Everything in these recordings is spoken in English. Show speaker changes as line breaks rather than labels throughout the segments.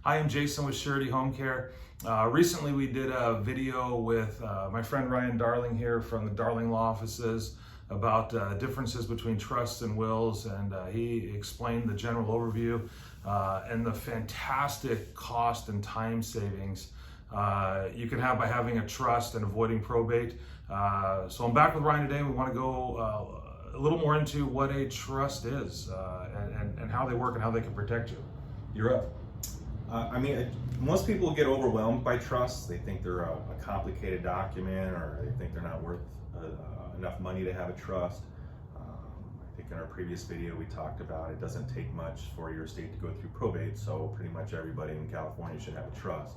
Hi, I'm Jason with Surety Home Care. Recently we did a video with my friend Ryan Darling here from the Darling Law Offices about differences between trusts and wills, and he explained the general overview and the fantastic cost and time savings you can have by having a trust and avoiding probate. So I'm back with Ryan today. We want to go a little more into what a trust is and how they work and how they can protect you. You're up.
Most people get overwhelmed by trusts. They think they're a complicated document, or they think they're not worth enough money to have a trust. I think in our previous video we talked about it doesn't take much for your estate to go through probate, so pretty much everybody in California should have a trust.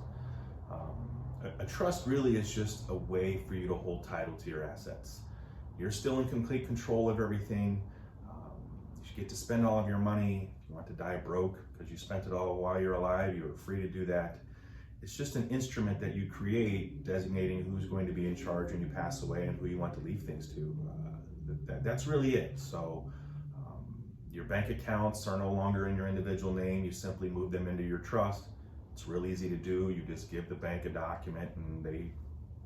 A trust really is just a way for you to hold title to your assets. You're still in complete control of everything. You get to spend all of your money. If you want to die broke because you spent it all while you're alive, you are free to do that. It's just an instrument that you create designating who's going to be in charge when you pass away and who you want to leave things to. That's really it. So your bank accounts are no longer in your individual name. You simply move them into your trust. It's real easy to do. You just give the bank a document and they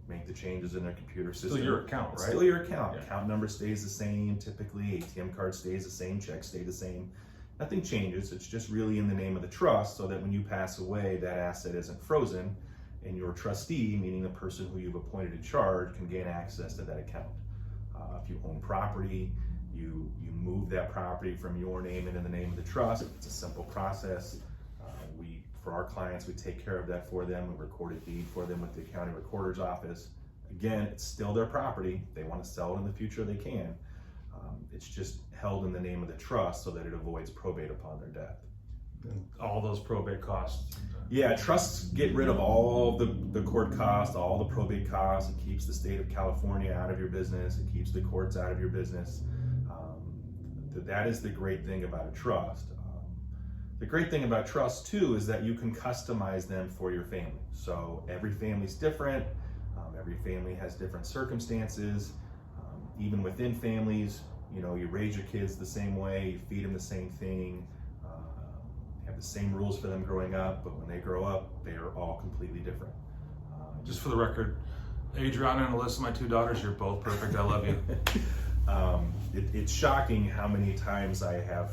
make the changes in their computer system.
Still your account, right?
Still your account.
Yeah.
Account number stays the same. Typically, ATM card stays the same. Checks stay the same. Nothing changes. It's just really in the name of the trust, so that when you pass away, that asset isn't frozen, and your trustee, meaning the person who you've appointed in charge, can gain access to that account. If you own property, you move that property from your name into the name of the trust. It's a simple process. For our clients, we take care of that for them. We record a deed for them with the county recorder's office. Again, it's still their property. If they want to sell it in the future, they can. It's just held in the name of the trust so that it avoids probate upon their death.
And all those probate costs.
Yeah, trusts get rid of all the court costs, all the probate costs. It keeps the state of California out of your business. It keeps the courts out of your business. That is the great thing about a trust. The great thing about trusts too is that you can customize them for your family. So every family's different. Every family has different circumstances. Even within families, you raise your kids the same way, you feed them the same thing, have the same rules for them growing up, but when they grow up, they are all completely different.
Just for the record, Adriana and Alyssa, my two daughters, you're both perfect. I love you.
It's shocking how many times I have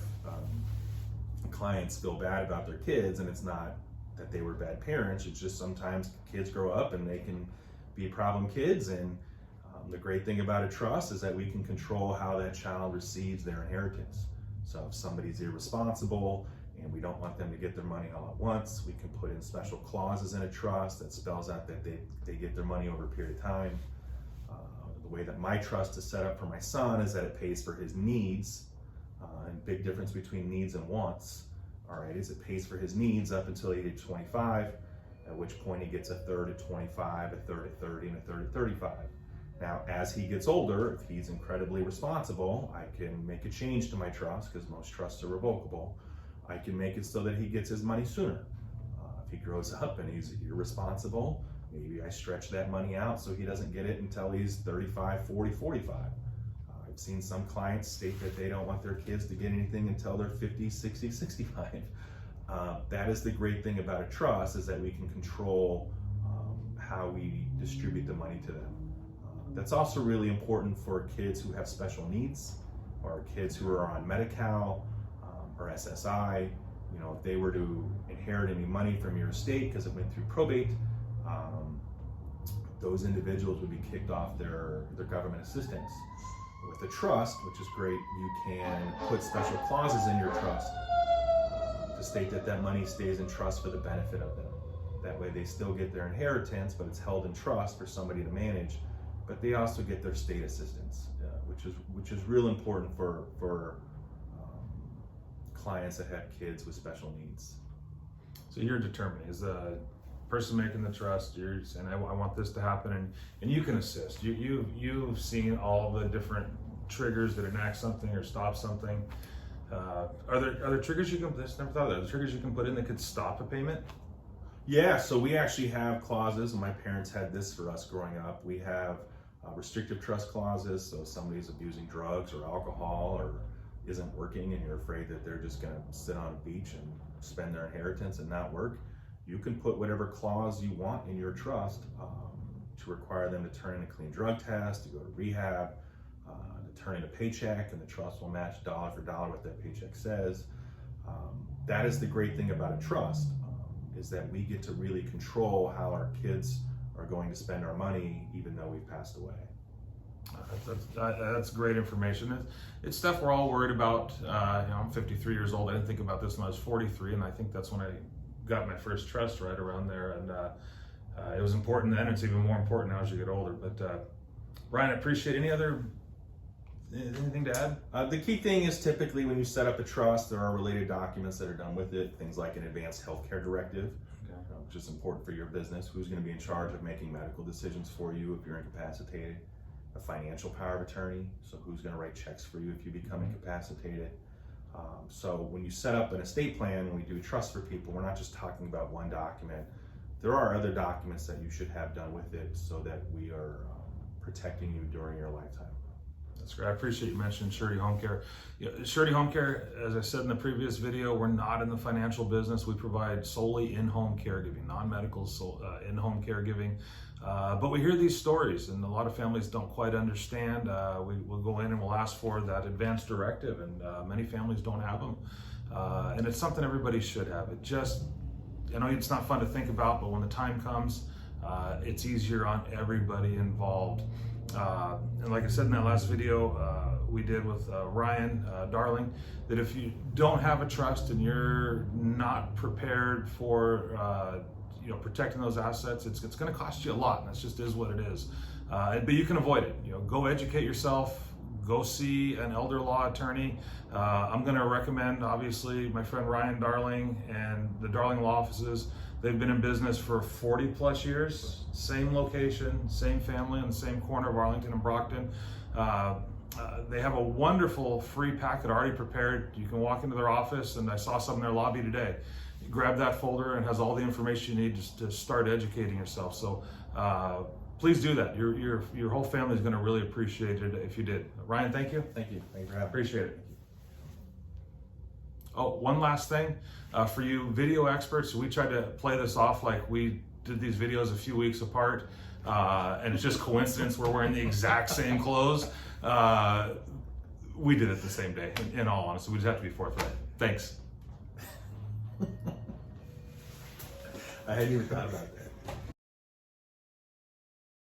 clients feel bad about their kids, and it's not that they were bad parents. It's just sometimes kids grow up and they can be problem kids, and the great thing about a trust is that we can control how that child receives their inheritance. So if somebody's irresponsible and we don't want them to get their money all at once, we can put in special clauses in a trust that spells out that they get their money over a period of time. The way that my trust is set up for my son is that it pays for his needs, and big difference between needs and wants. All right, is it pays for his needs up until age 25, at which point he gets a third at 25, a third at 30, and a third at 35. Now, as he gets older, if he's incredibly responsible, I can make a change to my trust, because most trusts are revocable. I can make it so that he gets his money sooner. If he grows up and he's irresponsible, maybe I stretch that money out so he doesn't get it until he's 35, 40, 45. I've seen some clients state that they don't want their kids to get anything until they're 50, 60, 65. That is the great thing about a trust, is that we can control how we distribute the money to them. That's also really important for kids who have special needs, or kids who are on Medi-Cal or SSI. If they were to inherit any money from your estate because it went through probate, those individuals would be kicked off their government assistance. With a trust, which is great, you can put special clauses in your trust to state that that money stays in trust for the benefit of them. That way they still get their inheritance, but it's held in trust for somebody to manage, but they also get their state assistance, which is real important for clients that have kids with special needs.
So you're determining, is the person making the trust, you're saying, I want this to happen, and you can assist. You've seen all the different triggers that enact something or stop something. Are there triggers you can, never thought of that, triggers you can put in that could stop a payment?
Yeah, so we actually have clauses, and my parents had this for us growing up. We have restrictive trust clauses, so if somebody's abusing drugs or alcohol or isn't working and you're afraid that they're just gonna sit on a beach and spend their inheritance and not work, you can put whatever clause you want in your trust to require them to turn in a clean drug test, to go to rehab, to turn in a paycheck, and the trust will match dollar for dollar what that paycheck says. That is the great thing about a trust, is that we get to really control how our kids are going to spend our money, even though we've passed away.
That's great information. It's stuff we're all worried about. I'm 53 years old. I didn't think about this when I was 43, and I think that's when I got my first trust, right around there. And it was important then. It's even more important now as you get older. But Ryan, I appreciate anything to add?
The key thing is typically when you set up a trust, there are related documents that are done with it, things like an advanced healthcare directive, which is important for your business. Who's going to be in charge of making medical decisions for you if you're incapacitated? A financial power of attorney, so who's going to write checks for you if you become incapacitated? So when you set up an estate plan, when we do trust for people, we're not just talking about one document. There are other documents that you should have done with it so that we are protecting you during your lifetime.
That's great. I appreciate you mentioning Surety Home Care. Surety Home Care, as I said in the previous video, we're not in the financial business. We provide solely in-home caregiving, non-medical in-home caregiving. But we hear these stories, and a lot of families don't quite understand. We'll go in and we'll ask for that advanced directive, and many families don't have them. And it's something everybody should have. I know it's not fun to think about, but when the time comes, it's easier on everybody involved. And like I said in that last video we did with Ryan Darling, that if you don't have a trust and you're not prepared for protecting those assets, it's going to cost you a lot, and that just is what it is. But you can avoid it. Go educate yourself. Go see an elder law attorney. I'm going to recommend, obviously, my friend Ryan Darling and the Darling Law Offices. They've been in business for 40 plus years, same location, same family in the same corner of Arlington and Brockton. They have a wonderful free packet already prepared. You can walk into their office, and I saw some in their lobby today. You grab that folder and it has all the information you need to start educating yourself. So please do that. Your whole family is going to really appreciate it if you did. Ryan, thank you.
Thank you. Thank you for having me.
Appreciate it. Oh, one last thing for you video experts. We tried to play this off like we did these videos a few weeks apart, and it's just coincidence we're wearing the exact same clothes. We did it the same day, in all honesty. We just have to be forthright. Thanks.
I hadn't even thought about that.